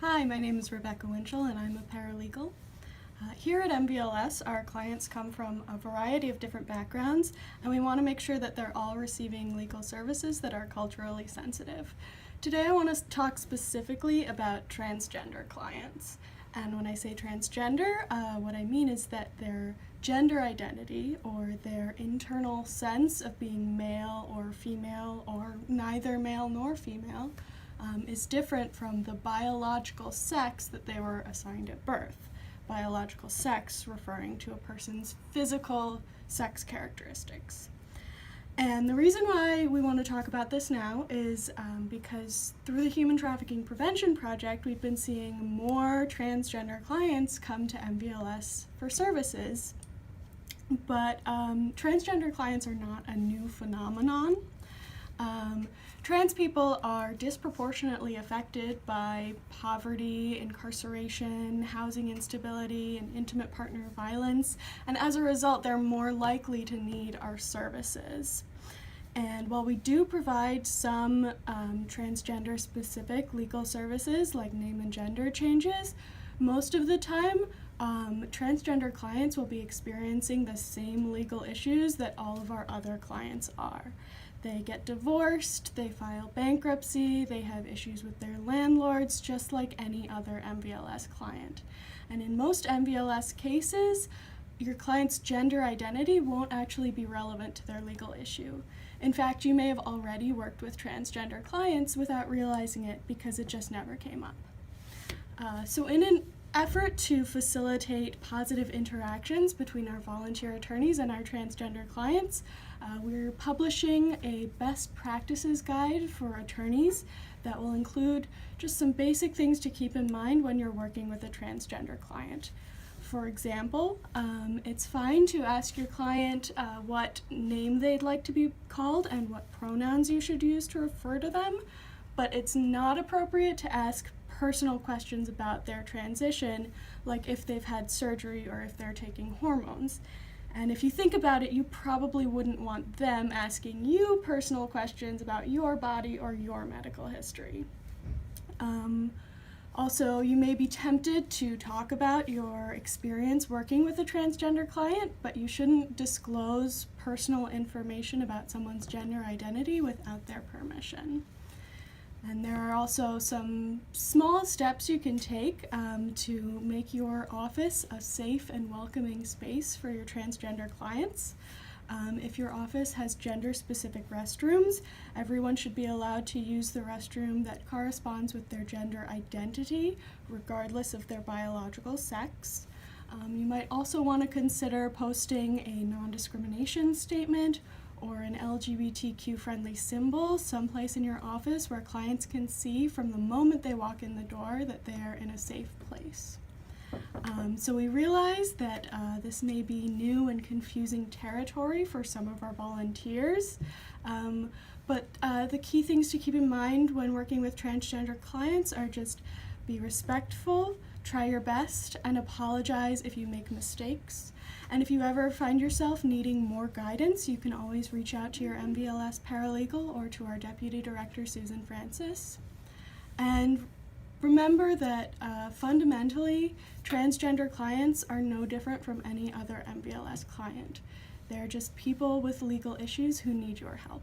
Hi, my name is Rebecca Winchell and I'm a paralegal. Here at MVLS, our clients come from a variety of different backgrounds, and we want to make sure that they're all receiving legal services that are culturally sensitive. Today I want to talk specifically about transgender clients. And when I say transgender, what I mean is that their gender identity or their internal sense of being male or female or neither male nor female is different from the biological sex that they were assigned at birth. Biological sex referring to a person's physical sex characteristics. And the reason why we want to talk about this now is because through the Human Trafficking Prevention Project, we've been seeing more transgender clients come to MVLS for services. But transgender clients are not a new phenomenon. Trans people are disproportionately affected by poverty, incarceration, housing instability, and intimate partner violence, and as a result, they're more likely to need our services. And while we do provide some transgender-specific legal services like name and gender changes, most of the time, transgender clients will be experiencing the same legal issues that all of our other clients are. They get divorced, they file bankruptcy, they have issues with their landlords, just like any other MVLS client. And in most MVLS cases, your client's gender identity won't actually be relevant to their legal issue. In fact, you may have already worked with transgender clients without realizing it because it just never came up. So in an effort to facilitate positive interactions between our volunteer attorneys and our transgender clients, we're publishing a best practices guide for attorneys that will include just some basic things to keep in mind when you're working with a transgender client. For example, it's fine to ask your client what name they'd like to be called and what pronouns you should use to refer to them, but it's not appropriate to ask personal questions about their transition, like if they've had surgery or if they're taking hormones. And if you think about it, you probably wouldn't want them asking you personal questions about your body or your medical history. Also, you may be tempted to talk about your experience working with a transgender client, but you shouldn't disclose personal information about someone's gender identity without their permission. And there are also some small steps you can take to make your office a safe and welcoming space for your transgender clients. If your office has gender-specific restrooms, everyone should be allowed to use the restroom that corresponds with their gender identity, regardless of their biological sex. You might also want to consider posting a non-discrimination statement or an LGBTQ-friendly symbol someplace in your office where clients can see from the moment they walk in the door that they're in a safe place. So we realize that this may be new and confusing territory for some of our volunteers, but the key things to keep in mind when working with transgender clients are just be respectful, try your best, and apologize if you make mistakes. And if you ever find yourself needing more guidance, you can always reach out to your MVLS paralegal or to our Deputy Director, Susan Francis. And remember that fundamentally, transgender clients are no different from any other MVLS client. They're just people with legal issues who need your help.